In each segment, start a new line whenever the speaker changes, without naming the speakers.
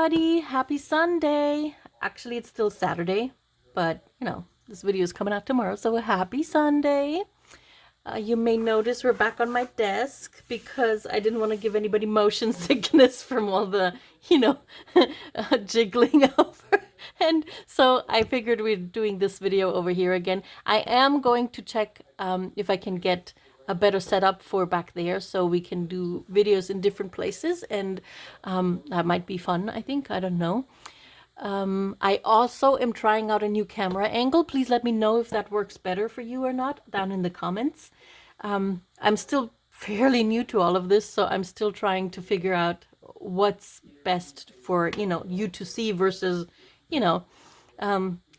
everybody. Happy Sunday. Actually, it's still Saturday, but this video is coming out tomorrow, so a happy Sunday. You may notice we're back on my desk because I didn't want to give anybody motion sickness from all the, jiggling over. And so I figured we're doing this video over here again. I am going to check if I can get a better setup for back there so we can do videos in different places, and that might be fun, I think. I don't know. I also am trying out a new camera angle. Please let me know if that works better for you or not down in the comments. I'm still fairly new to all of this, so I'm still trying to figure out what's best for, you to see versus,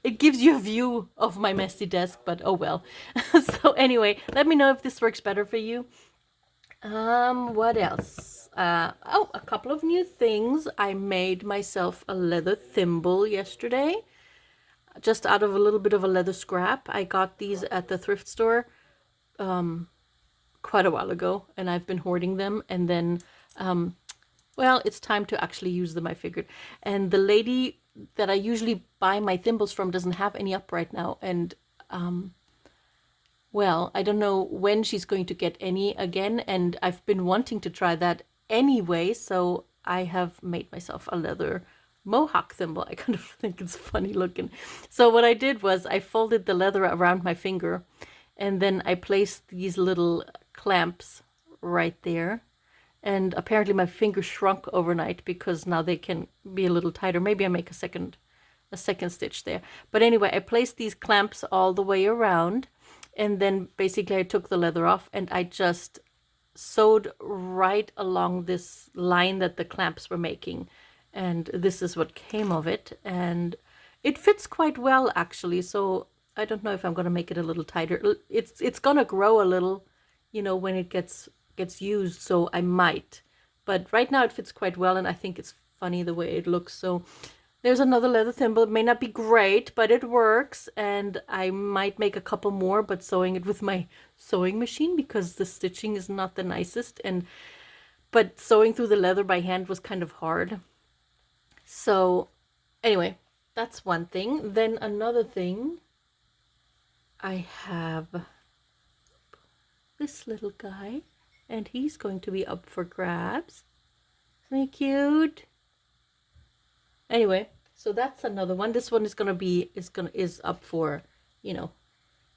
it gives you a view of my messy desk, but oh well. So anyway, let me know if this works better for you. What else? A couple of new things. I made myself a leather thimble yesterday, just out of a little bit of a leather scrap. I got these at the thrift store quite a while ago, and I've been hoarding them, and then well, it's time to actually use them, I figured. And the lady that I usually buy my thimbles from doesn't have any up right now, and well, I don't know when she's going to get any again, and I've been wanting to try that anyway, so I have made myself a leather mohawk thimble. I kind of think it's funny looking. So what I did was I folded the leather around my finger, and then I placed these little clamps right there. And apparently my finger shrunk overnight because now they can be a little tighter. Maybe I make a second stitch there. But anyway, I placed these clamps all the way around, and then basically I took the leather off and I just sewed right along this line that the clamps were making. And this is what came of it. And it fits quite well, actually. So I don't know if I'm going to make it a little tighter. It's going to grow a little, when it gets used, so I might. But right now it fits quite well, and I think it's funny the way it looks. So there's another leather thimble. It may not be great, but it works, and I might make a couple more, but sewing it with my sewing machine because the stitching is not the nicest, but sewing through the leather by hand was kind of hard. So anyway, that's one thing. Then another thing, I have this little guy, and he's going to be up for grabs. Isn't he cute? Anyway, so that's another one. This one is up for,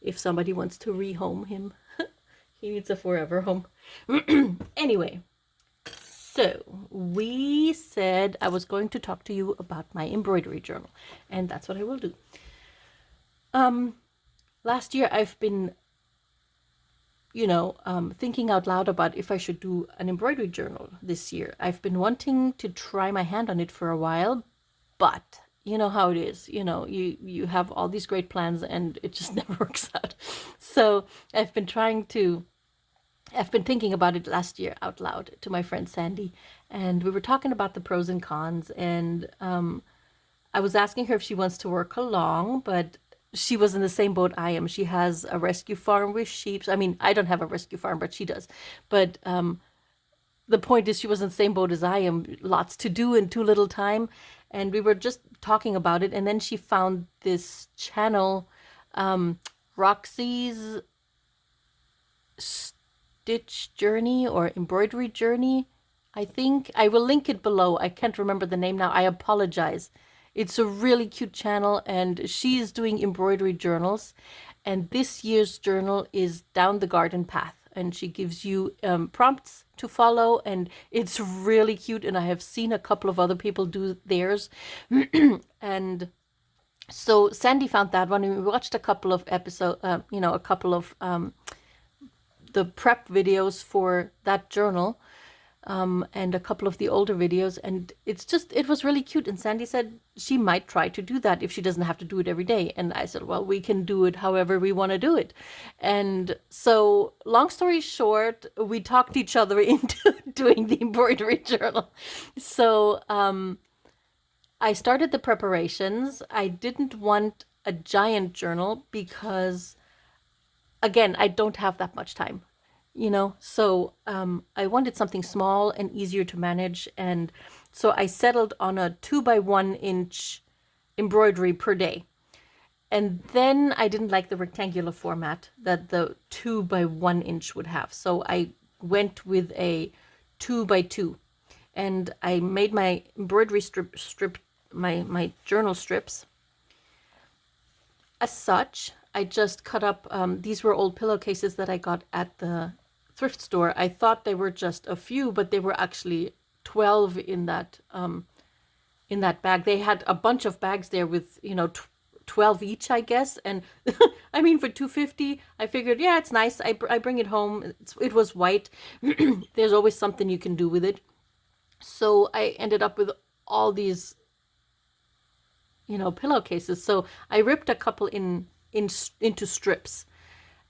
if somebody wants to rehome him. He needs a forever home. Anyway, so we said I was going to talk to you about my embroidery journal, and that's what I will do. Last year I've been thinking out loud about if I should do an embroidery journal this year. I've been wanting to try my hand on it for a while, but you know how it is. You have all these great plans and it just never works out. So I've been thinking about it last year out loud to my friend Sandy, and we were talking about the pros and cons, and I was asking her if she wants to work along, but she was in the same boat I am. She has a rescue farm with sheep. I mean, I don't have a rescue farm, but she does. But the point is, she was in the same boat as I am. Lots to do in too little time. And we were just talking about it. And then she found this channel, Roxy's Stitch Journey or Embroidery Journey, I think. I will link it below. I can't remember the name now. I apologize. It's a really cute channel, and she's doing embroidery journals, and this year's journal is Down the Garden Path, and she gives you prompts to follow, and it's really cute, and I have seen a couple of other people do theirs. And so Sandy found that one, and we watched a couple of episodes, a couple of the prep videos for that journal, and a couple of the older videos, and it was really cute. And Sandy said she might try to do that if she doesn't have to do it every day. And I said, well, we can do it however we want to do it. And so long story short, we talked each other into doing the embroidery journal. So I started the preparations. I didn't want a giant journal because, again, I don't have that much time. So I wanted something small and easier to manage, and So I settled on a 2 by 1 inch embroidery per day. And then I didn't like the rectangular format that the 2 by 1 inch would have. So I went with a 2 by 2. And I made my embroidery my journal strips as such. I just cut up, these were old pillowcases that I got at the thrift store. I thought they were just a few, but they were actually 12 in that bag. They had a bunch of bags there with, 12 each, I guess. And I mean, for $2.50, I figured, yeah, it's nice. I bring it home. It was white. There's always something you can do with it. So I ended up with all these, pillowcases. So I ripped a couple into strips,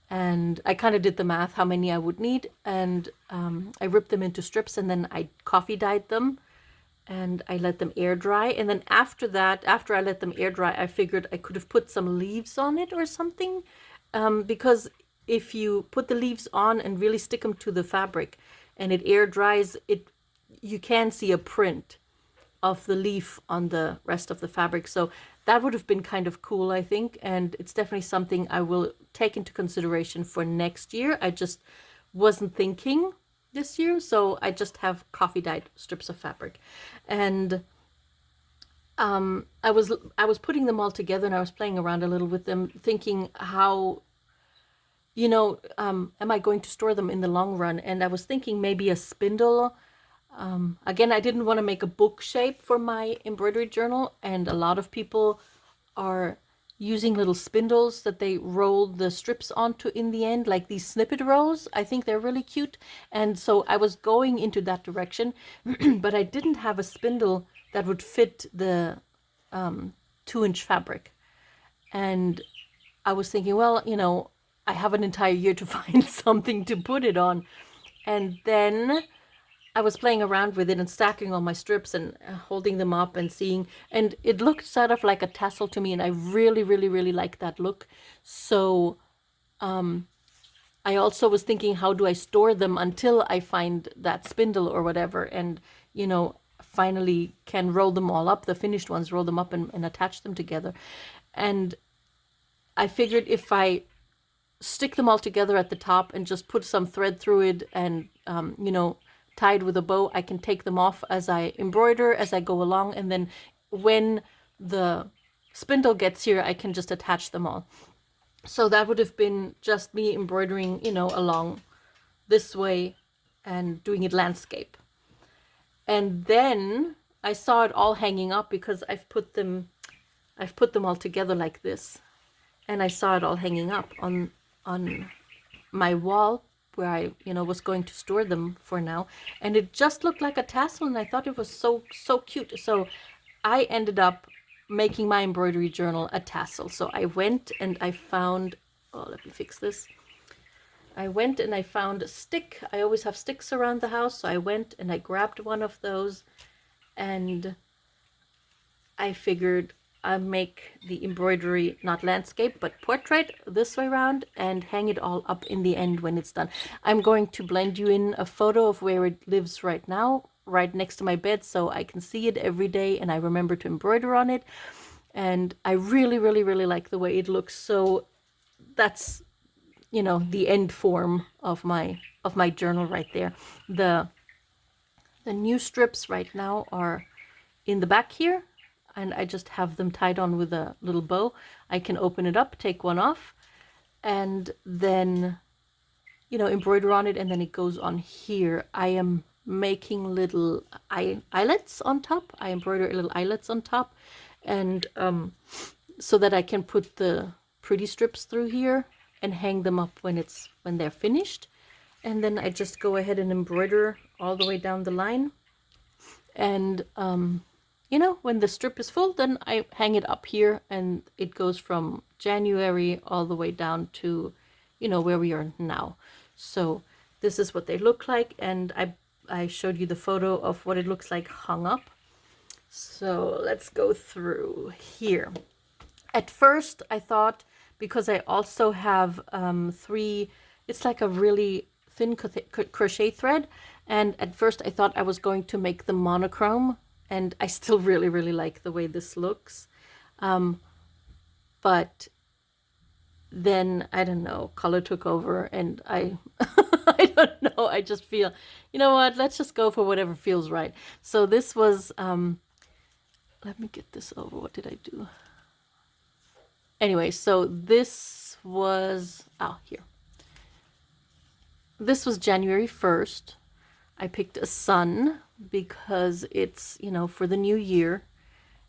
and I kind of did the math how many I would need, and I ripped them into strips, and then I coffee dyed them, and I let them air dry. And then after that, after I let them air dry, I figured I could have put some leaves on it or something, because if you put the leaves on and really stick them to the fabric and it air dries, you can see a print of the leaf on the rest of the fabric. So that would have been kind of cool, I think. And it's definitely something I will take into consideration for next year. I just wasn't thinking this year, so I just have coffee dyed strips of fabric. And I was putting them all together, and I was playing around a little with them, thinking how, am I going to store them in the long run? And I was thinking maybe a spindle. Again, I didn't want to make a book shape for my embroidery journal, and a lot of people are using little spindles that they roll the strips onto in the end, like these snippet rolls. I think they're really cute. And so I was going into that direction, but I didn't have a spindle that would fit the 2-inch fabric. And I was thinking, well, I have an entire year to find something to put it on. And then I was playing around with it and stacking all my strips and holding them up and seeing, and it looked sort of like a tassel to me, and I really, really, really like that look. So I also was thinking, how do I store them until I find that spindle or whatever, and finally can roll them all up, the finished ones, roll them up and attach them together. And I figured if I stick them all together at the top and just put some thread through it and tied with a bow, I can take them off as I embroider, as I go along, and then when the spindle gets here, I can just attach them all. So that would have been just me embroidering, along this way and doing it landscape. And then I saw it all hanging up because I've put them all together like this, and I saw it all hanging up on my wall where I, was going to store them for now. And it just looked like a tassel, and I thought it was so cute. So I ended up making my embroidery journal a tassel. So I went and I found, let me fix this. I went and I found a stick. I always have sticks around the house. So I went and I grabbed one of those, and I figured I'll make the embroidery not landscape but portrait this way around and hang it all up in the end when it's done. I'm going to blend you in a photo of where it lives right now, right next to my bed, so I can see it every day and I remember to embroider on it. And I really, really, really like the way it looks. So that's, the end form of my journal right there. The new strips right now are in the back here, and I just have them tied on with a little bow. I can open it up, take one off, and then, embroider on it, and then it goes on here. I am making little eyelets on top. I embroider little eyelets on top, and so that I can put the pretty strips through here and hang them up when they're finished. And then I just go ahead and embroider all the way down the line. And when the strip is full, then I hang it up here, and it goes from January all the way down to, where we are now. So this is what they look like, and I showed you the photo of what it looks like hung up. So let's go through here. At first, I thought, because I also have 3, it's like a really thin crochet thread, and at first I thought I was going to make them monochrome, and I still really, really like the way this looks. But then, I don't know, color took over, and I I don't know, I just feel, you know what, let's just go for whatever feels right. So this was, let me get this over. What did I do? Anyway, so this was, oh, here. This was January 1st. I picked a sun because it's, you know, for the new year.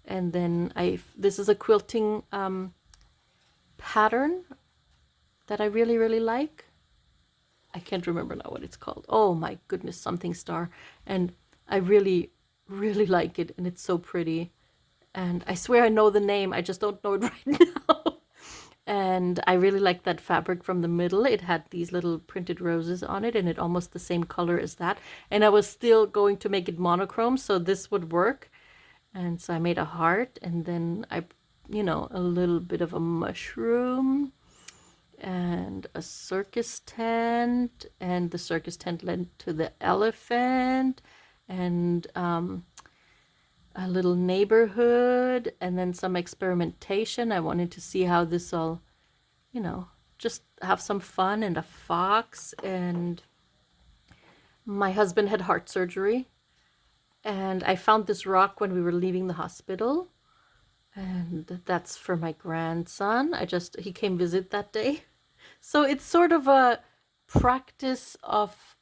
And then this is a quilting pattern that I really, really like. I can't remember now what it's called. Oh my goodness, something star. And I really, really like it, and it's so pretty. And I swear I know the name, I just don't know it right now. And I really like that fabric from the middle. It had these little printed roses on it, and it almost the same color as that. And I was still going to make it monochrome, so this would work. And so I made a heart, and then I, you know, a little bit of a mushroom and a circus tent, and the circus tent led to the elephant, and a little neighborhood, and then some experimentation. I wanted to see how this all, you know, just have some fun, and a fox. And my husband had heart surgery, and I found this rock when we were leaving the hospital, and that's for my grandson. He came visit that day. So it's sort of a practice of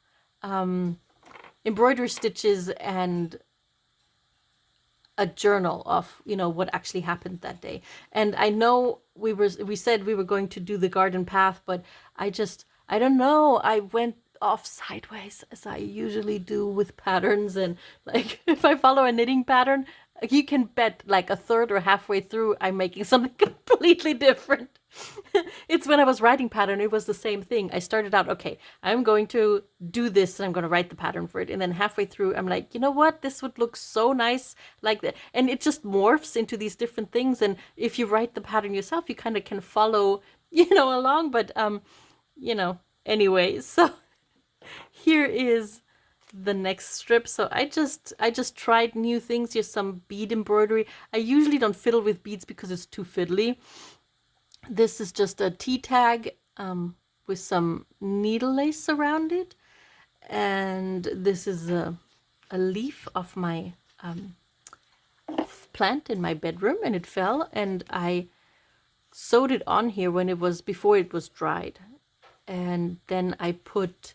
embroidery stitches and a journal of, you know, what actually happened that day. And I know we said we were going to do the garden path, but I don't know, I went off sideways, as I usually do with patterns. And like, if I follow a knitting pattern, you can bet like a third or halfway through I'm making something completely different. It's when I was writing pattern, it was the same thing. I started out, okay, I'm going to do this and I'm going to write the pattern for it. And then halfway through, I'm like, you know what? This would look so nice like that. And it just morphs into these different things. And if you write the pattern yourself, you kind of can follow, you know, along. But, you know, anyway, so here is the next strip. So I just tried new things. Here's some bead embroidery. I usually don't fiddle with beads because it's too fiddly. This is just a tea tag with some needle lace around it. And this is a leaf of my plant in my bedroom, and it fell, and I sewed it on here before it was dried. And then I put,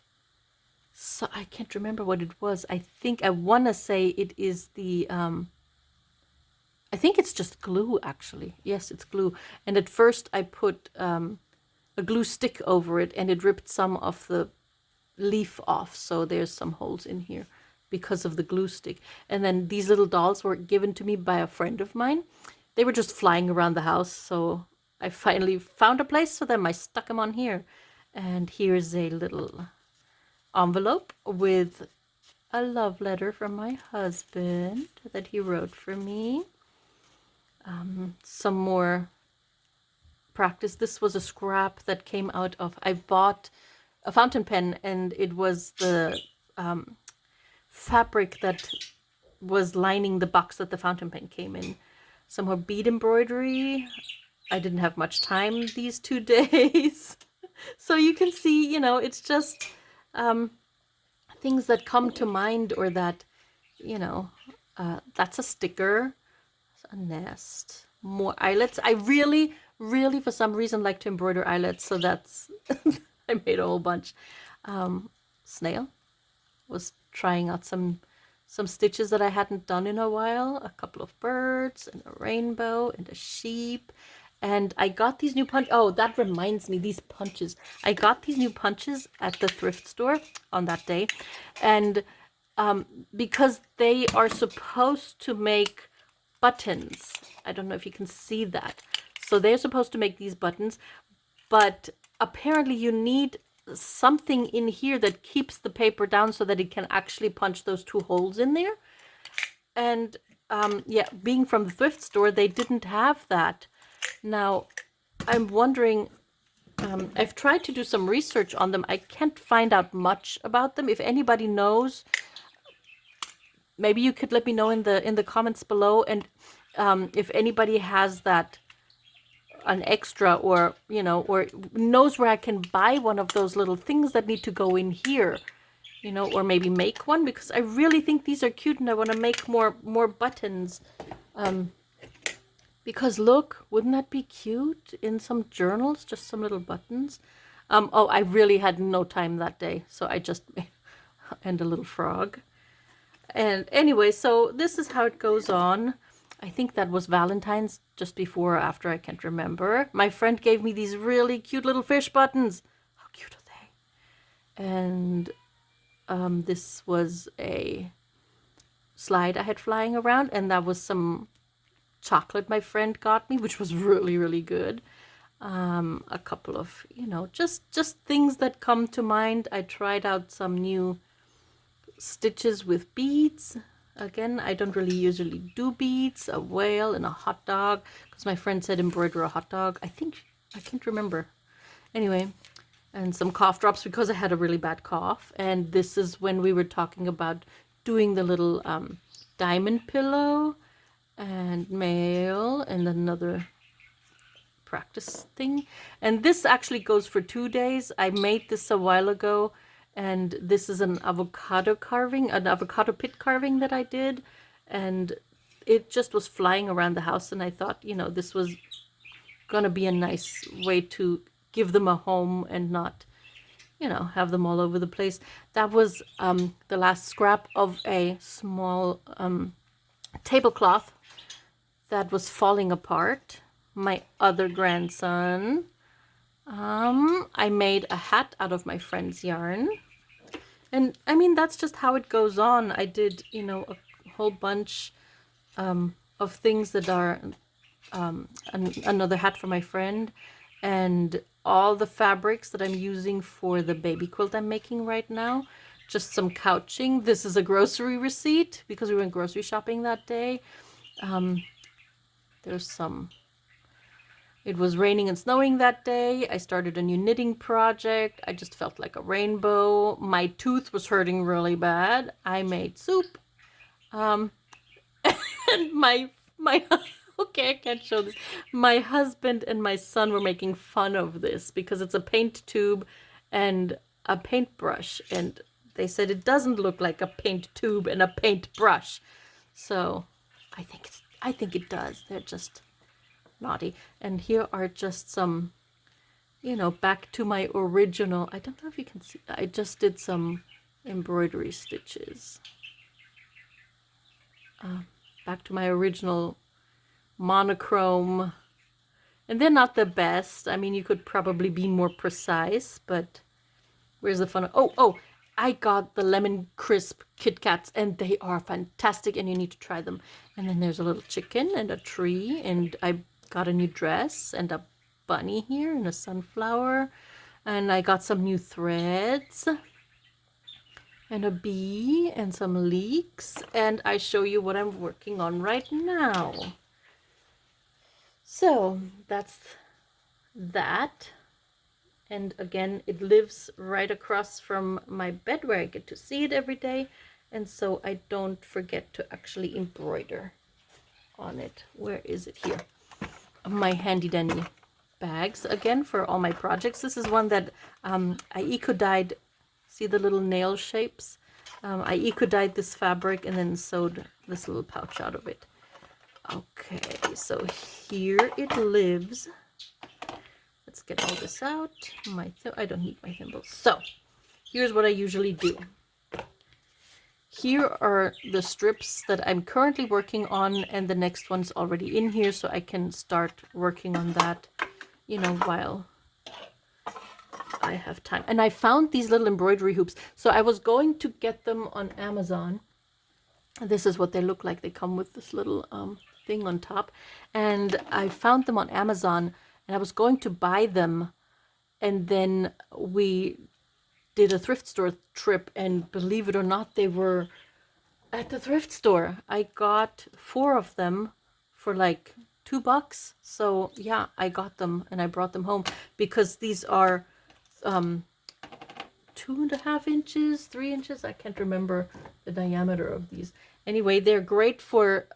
so I can't remember what it was. I want to say it is the I think it's just glue, actually. Yes, it's glue. And at first I put a glue stick over it, and it ripped some of the leaf off. So there's some holes in here because of the glue stick. And then these little dolls were given to me by a friend of mine. They were just flying around the house. So I finally found a place for them. I stuck them on here. And here's a little envelope with a love letter from my husband that he wrote for me. Some more practice. This was a scrap that came out of, I bought a fountain pen, and it was the fabric that was lining the box that the fountain pen came in. Some more bead embroidery. I didn't have much time these 2 days. So you can see, you know, it's just things that come to mind, or that, you know, that's a sticker. A nest, more eyelets. I really, really, for some reason, like to embroider eyelets, so that's I made a whole bunch. Snail. Was trying out some stitches that I hadn't done in a while. A couple of birds and a rainbow and a sheep. And I got these new oh, that reminds me, these punches. I got these new punches at the thrift store on that day, and because they are supposed to make buttons. I don't know if you can see that. So they're supposed to make these buttons, but apparently you need something in here that keeps the paper down so that it can actually punch those 2 holes in there. And yeah, being from the thrift store, they didn't have that. Now, I'm wondering, I've tried to do some research on them. I can't find out much about them. If anybody knows, maybe you could let me know in the comments below, and if anybody has that an extra, or or knows where I can buy one of those little things that need to go in here, or maybe make one, because I really think these are cute and I want to make more buttons. Because look, wouldn't that be cute in some journals, just some little buttons? Oh, I really had no time that day, so I just made and a little frog. And anyway, so this is how it goes on. I think that was Valentine's, just before or after, I can't remember. My friend gave me these really cute little fish buttons. How cute are they? And this was a slide I had flying around, and that was some chocolate my friend got me, which was really, really good. A couple of, just things that come to mind. I tried out some new stitches with beads. Again, I don't really usually do beads. A whale and a hot dog, because my friend said embroider a hot dog. I can't remember. Anyway, and some cough drops because I had a really bad cough. And this is when we were talking about doing the little diamond pillow and mail and another practice thing. And this actually goes for 2 days. I made this a while ago, and this is an avocado pit carving that I did, and it just was flying around the house, and I thought, this was gonna be a nice way to give them a home and not, have them all over the place. That was the last scrap of a small tablecloth that was falling apart. My other grandson. I made a hat out of my friend's yarn. And I mean, that's just how it goes on. I did, a whole bunch of things that are another hat for my friend, and all the fabrics that I'm using for the baby quilt I'm making right now. Just some couching. This is a grocery receipt because we went grocery shopping that day. There's some. It was raining and snowing that day. I started a new knitting project. I just felt like a rainbow. My tooth was hurting really bad. I made soup. And my okay, I can't show this. My husband and my son were making fun of this because it's a paint tube and a paintbrush, and they said it doesn't look like a paint tube and a paintbrush. So I think it does. They're just naughty. And here are just some, back to my original. I don't know if you can see. I just did some embroidery stitches. Back to my original monochrome. And they're not the best. I mean, you could probably be more precise, but where's the fun? Oh, I got the lemon crisp Kit Kats, and they are fantastic, and you need to try them. And then there's a little chicken and a tree, and I got a new dress and a bunny here and a sunflower, and I got some new threads and a bee and some leeks, and I show you what I'm working on right now. So that's that. And again, it lives right across from my bed where I get to see it every day, and so I don't forget to actually embroider on it. Where is it? Here. My handy dandy bags again for all my projects. This is one that I eco-dyed. See the little nail shapes? I eco-dyed this fabric and then sewed this little pouch out of it. Okay, so here it lives. Let's get all this out. I don't need my thimbles. So here's what I usually do. Here are the strips that I'm currently working on, and the next one's already in here, so I can start working on that, while I have time. And I found these little embroidery hoops. So I was going to get them on Amazon. This is what they look like. They come with this little thing on top. And I found them on Amazon, and I was going to buy them, and then we did a thrift store trip, and believe it or not, they were at the thrift store. I got 4 of them for like $2. So yeah, I got them and I brought them home because these are 2 2.5 inches, 3 inches. I can't remember the diameter of these. Anyway, they're great for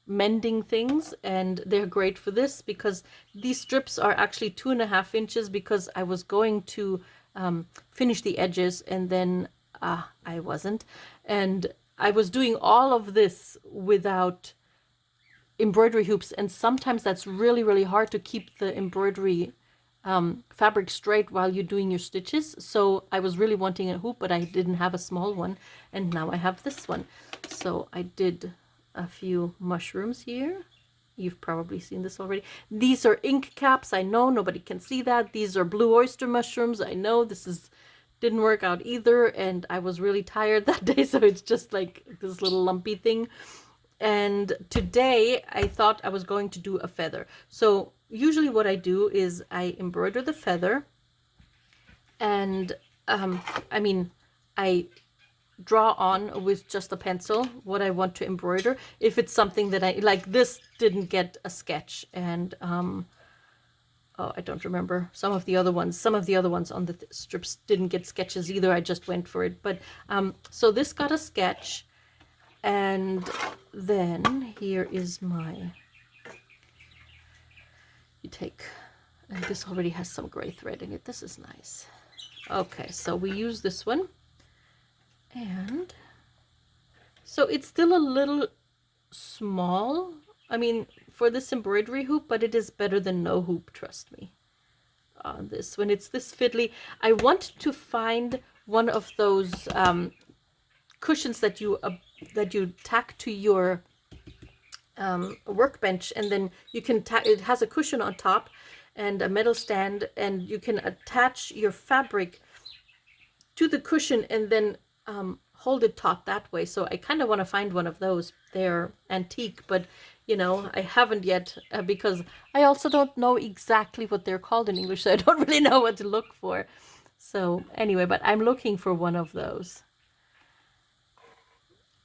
mending things, and they're great for this because these strips are actually 2.5 inches because I was going to finish the edges, and then I wasn't. And I was doing all of this without embroidery hoops, and sometimes that's really, really hard to keep the embroidery fabric straight while you're doing your stitches. So I was really wanting a hoop, but I didn't have a small one, and now I have this one. So I did a few mushrooms here. You've probably seen this already. These are ink caps. I know nobody can see that. These are blue oyster mushrooms. I know this didn't work out either, and I was really tired that day, so it's just like this little lumpy thing. And today I thought I was going to do a feather. So usually what I do is I embroider the feather, and I draw on with just a pencil what I want to embroider. If it's something that I like, this didn't get a sketch, and oh, I don't remember some of the other ones on the strips didn't get sketches either. I just went for it. But so this got a sketch. And then here is my, you take, and this already has some gray thread in it. This is nice. Okay, so we use this one. And so it's still a little small, I mean, for this embroidery hoop, but it is better than no hoop, trust me. On this, when it's this fiddly, I want to find one of those cushions that you tack to your workbench, and then you can it has a cushion on top and a metal stand, and you can attach your fabric to the cushion and then hold it taut that way. So I kind of want to find one of those. They're antique, but you know, I haven't yet because I also don't know exactly what they're called in English, so I don't really know what to look for. So anyway, but I'm looking for one of those.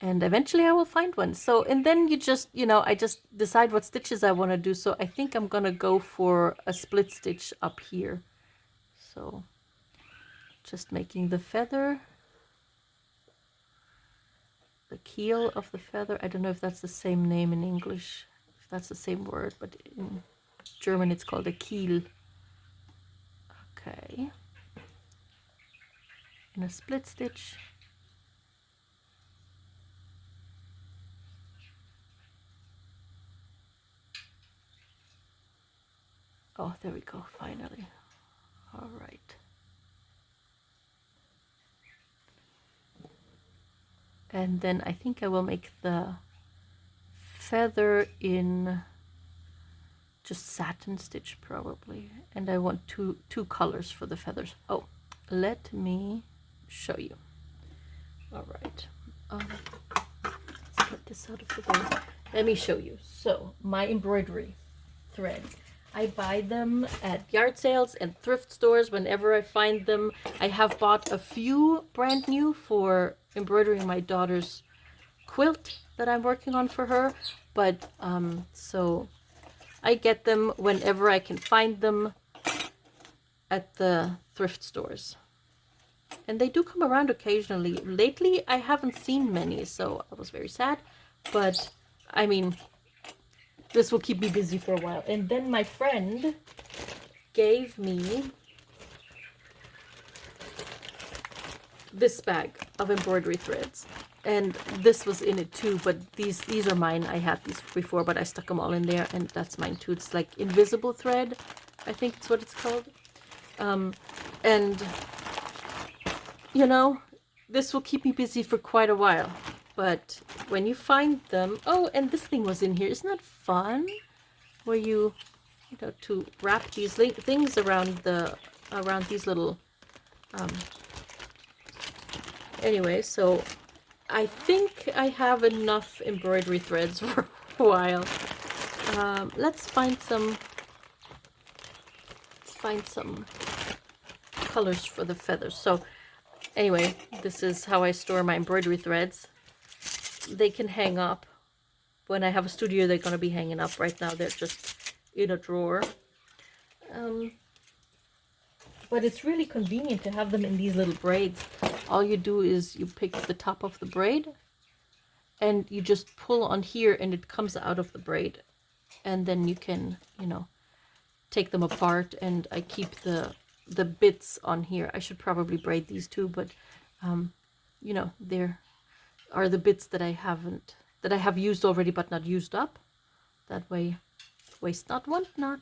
And eventually I will find one. So, and then you just, you know, I just decide what stitches I want to do. So I think I'm going to go for a split stitch up here. So just making the feather, the keel of the feather. I don't know if that's the same name in English, if that's the same word, but in German it's called a Kiel. Okay. In a split stitch. Oh, there we go, finally. All right. And then I think I will make the feather in just satin stitch probably. And I want two colors for the feathers. Oh, let me show you. All right. Let's get this out of the way. Let me show you. So my embroidery thread. I buy them at yard sales and thrift stores whenever I find them. I have bought a few brand new for embroidering my daughter's quilt that I'm working on for her. But so I get them whenever I can find them at the thrift stores. And they do come around occasionally. Lately, I haven't seen many, so I was very sad. But, I mean, this will keep me busy for a while. And then my friend gave me this bag of embroidery threads. And this was in it too, but these are mine. I had these before, but I stuck them all in there, and that's mine too. It's like invisible thread, I think it's what it's called. And, you know, this will keep me busy for quite a while. But when you find them, oh, and this thing was in here. Isn't that fun? Where you know, to wrap these things around these little. Anyway, so I think I have enough embroidery threads for a while. Let's find some. Colors for the feathers. So anyway, this is how I store my embroidery threads. They can hang up. When I have a studio, they're going to be hanging up. Right now, they're just in a drawer. But it's really convenient to have them in these little braids. All you do is you pick the top of the braid and you just pull on here and it comes out of the braid. And then you can, you know, take them apart, and I keep the bits on here. I should probably braid these too, but you know, there are the bits that I have used already but not used up. That way, waste not, want not.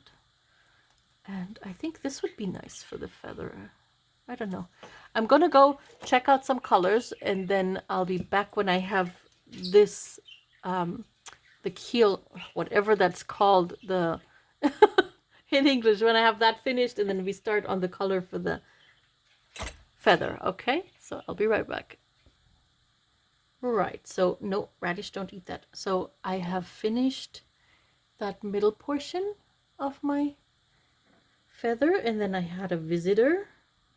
And I think this would be nice for the feather. I don't know. I'm gonna go check out some colors, and then I'll be back when I have this, the keel, whatever that's called, the in English, when I have that finished, and then we start on the color for the feather. Okay, so I'll be right back. Right, so no, radish, don't eat that. So I have finished that middle portion of my feather, and then I had a visitor,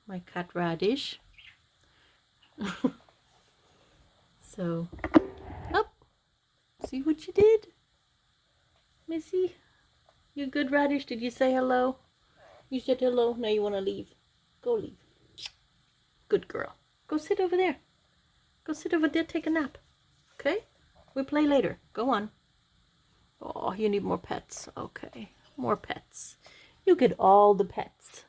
my cat Radish. So, up, see what you did, Missy? You good, Radish? Did you say hello? You said hello. Now you want to leave. Go leave. Good girl. Go sit over there. Go sit over there, take a nap. Okay? We'll play later. Go on. Oh, you need more pets. Okay. More pets. You get all the pets.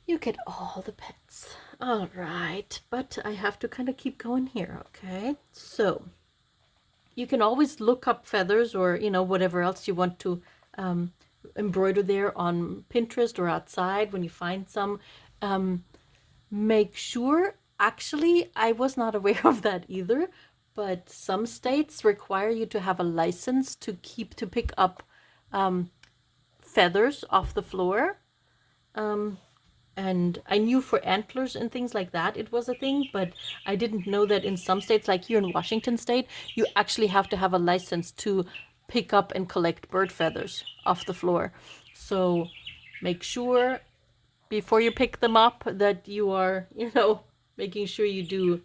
You get all the pets. All right. But I have to kind of keep going here. Okay? So, you can always look up feathers or, you know, whatever else you want to embroider there on Pinterest or outside when you find some. Make sure, actually, I was not aware of that either, but some states require you to have a license to pick up feathers off the floor. And I knew for antlers and things like that it was a thing, but I didn't know that in some states, like here in Washington State, you actually have to have a license to pick up and collect bird feathers off the floor. So make sure before you pick them up that you are, you know, making sure you do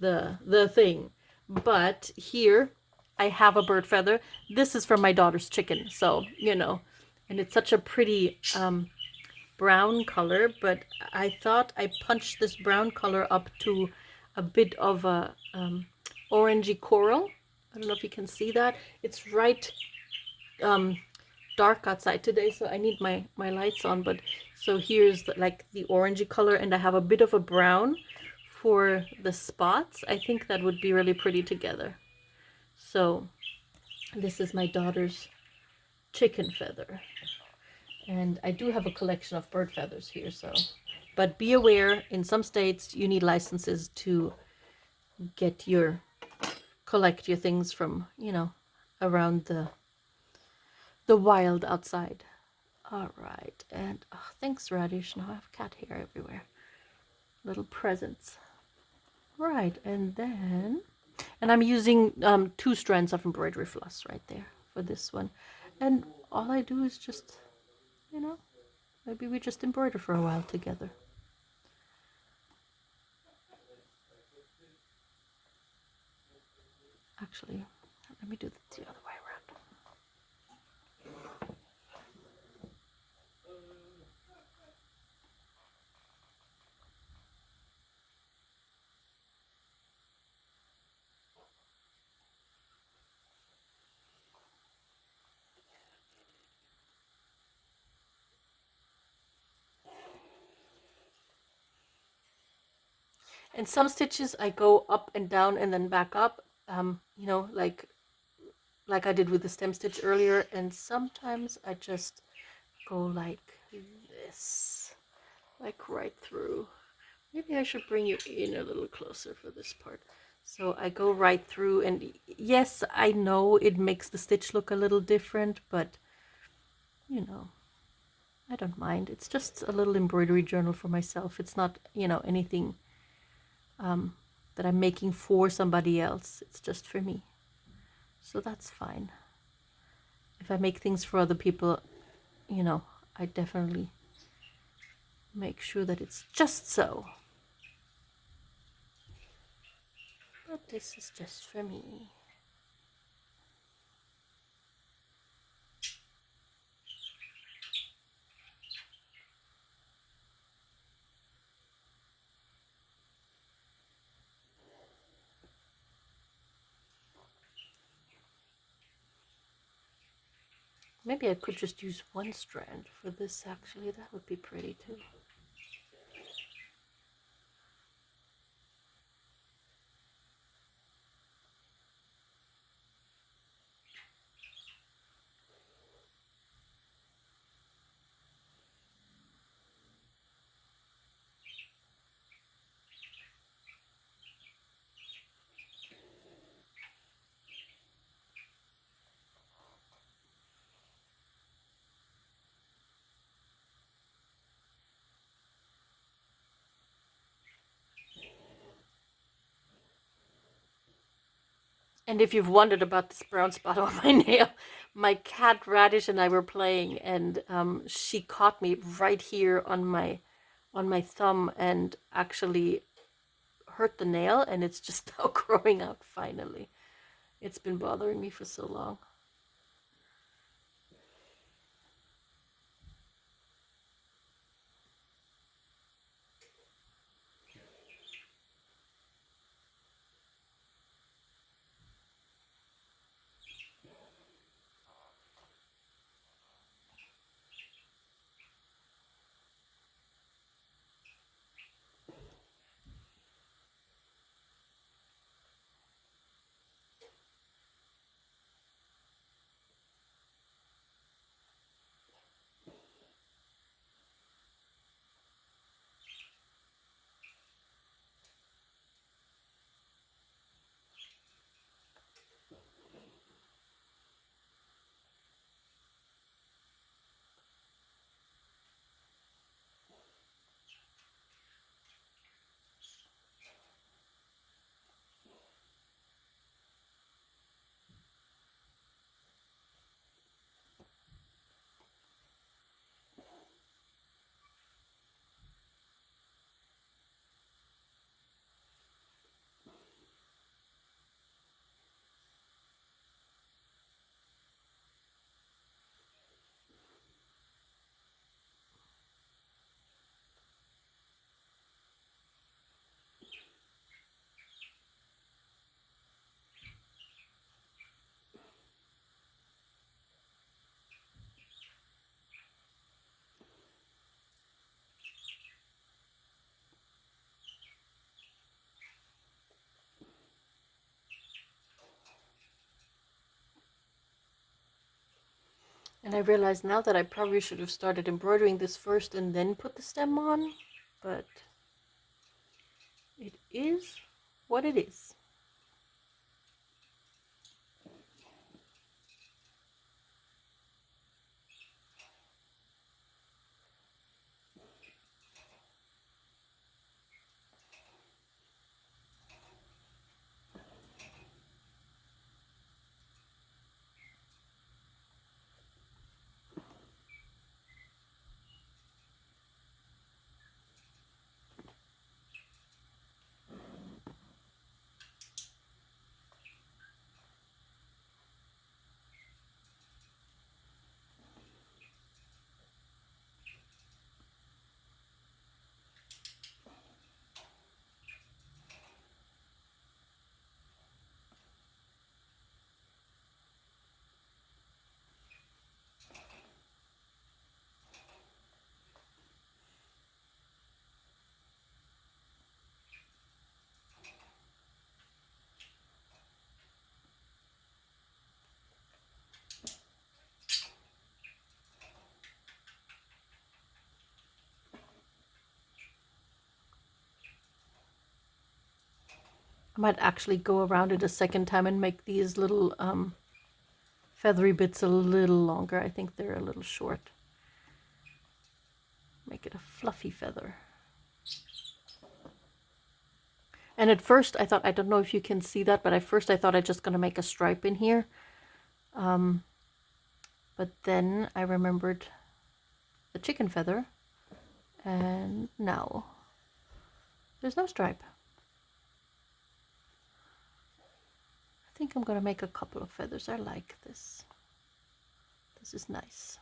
the thing. But here I have a bird feather. This is from my daughter's chicken, so, you know, and it's such a pretty brown color, but I thought I punched this brown color up to a bit of a orangey coral. I don't know if you can see that. It's right dark outside today, so I need my lights on, but so here's like the orangey color, and I have a bit of a brown for the spots. I think that would be really pretty together. So this is my daughter's chicken feather. And I do have a collection of bird feathers here, so. But be aware, in some states, you need licenses to collect your things from, you know, around the wild outside. All right, and oh, thanks, Radish. Now I have cat hair everywhere. Little presents. Right, and then, and I'm using 2 strands of embroidery floss right there for this one. And all I do is just, you know, maybe we just embroider for a while together. Actually, let me do it the other way around. In some stitches, I go up and down and then back up, you know, like I did with the stem stitch earlier. And sometimes I just go like this, like right through. Maybe I should bring you in a little closer for this part. So I go right through, and yes, I know it makes the stitch look a little different, but, you know, I don't mind. It's just a little embroidery journal for myself. It's not, you know, anything that I'm making for somebody else. It's just for me. So that's fine. If I make things for other people, you know, I definitely make sure that it's just so. But this is just for me. Maybe I could just use one strand for this actually. That would be pretty too. And if you've wondered about this brown spot on my nail, my cat Radish and I were playing, and she caught me right here on my thumb and actually hurt the nail, and it's just now growing out finally. It's been bothering me for so long. And I realize now that I probably should have started embroidering this first and then put the stem on, but it is what it is. I might actually go around it a second time and make these little feathery bits a little longer. I think they're a little short. Make it a fluffy feather. And at first I thought, I don't know if you can see that, but at first I thought I was just going to make a stripe in here. But then I remembered the chicken feather, and now there's no stripe. I think I'm going to make a couple of feathers. I like this. This is nice.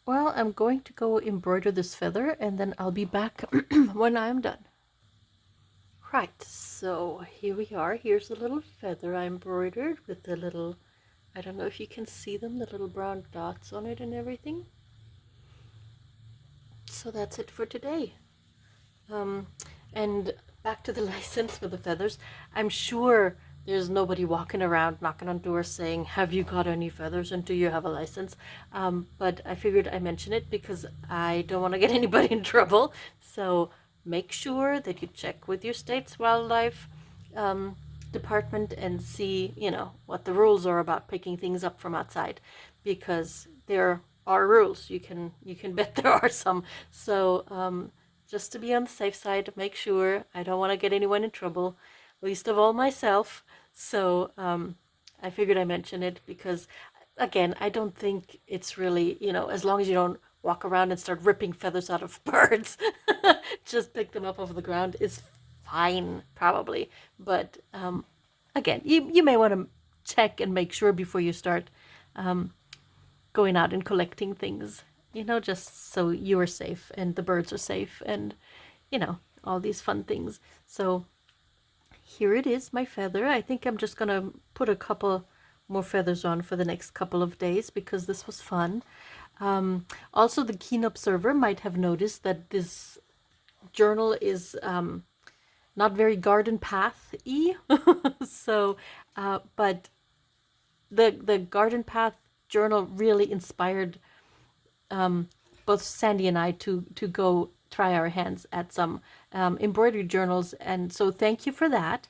Well, I'm going to go embroider this feather and then I'll be back when I'm done. Right, so here we are. Here's the little feather I embroidered with the little, I don't know if you can see them, the little brown dots on it and everything. So that's it for today. And back to the license for the feathers. I'm sure there's nobody walking around knocking on doors saying, have you got any feathers and do you have a license? But I figured I mention it because I don't want to get anybody in trouble. So make sure that you check with your state's wildlife department and see, you know, what the rules are about picking things up from outside, because there are rules. You can bet there are some. So just to be on the safe side, make sure. I don't want to get anyone in trouble, least of all myself. So I figured I mention it because, again, I don't think it's really, you know, as long as you don't walk around and start ripping feathers out of birds, just pick them up off the ground, it's fine, probably. But again, you may want to check and make sure before you start going out and collecting things, you know, just so you are safe and the birds are safe and, you know, all these fun things. So here it is, my feather. I think I'm just gonna put a couple more feathers on for the next couple of days because this was fun. Also, the keen observer might have noticed that this journal is not very garden path-y. So, but the garden path journal really inspired both Sandy and I to go try our hands at some embroidery journals, and so thank you for that.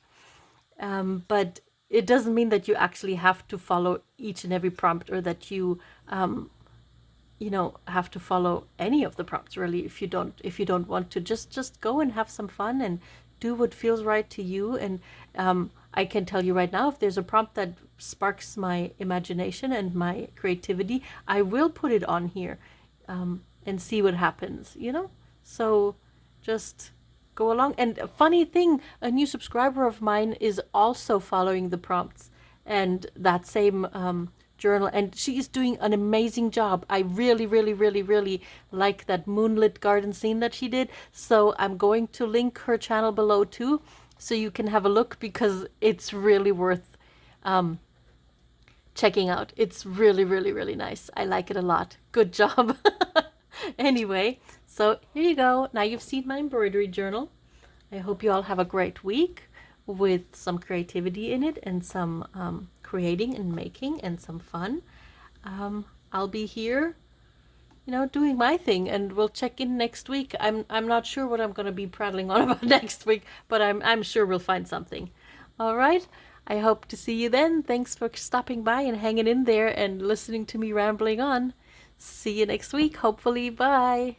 But it doesn't mean that you actually have to follow each and every prompt, or that you you know, have to follow any of the prompts, really. If you don't want to, just go and have some fun and do what feels right to you. And I can tell you right now, if there's a prompt that sparks my imagination and my creativity, I will put it on here and see what happens, you know. So just go along. And a funny thing, a new subscriber of mine is also following the prompts and that same journal, and she's doing an amazing job. I really like that moonlit garden scene that she did. So I'm going to link her channel below too, so you can have a look, because it's really worth checking out. It's really nice. I like it a lot. Good job. Anyway, so here you go. Now you've seen my embroidery journal. I hope you all have a great week with some creativity in it and some creating and making and some fun. I'll be here, you know, doing my thing, and we'll check in next week. I'm not sure what I'm going to be prattling on about next week, but I'm sure we'll find something. All right. I hope to see you then. Thanks for stopping by and hanging in there and listening to me rambling on. See you next week, hopefully. Bye.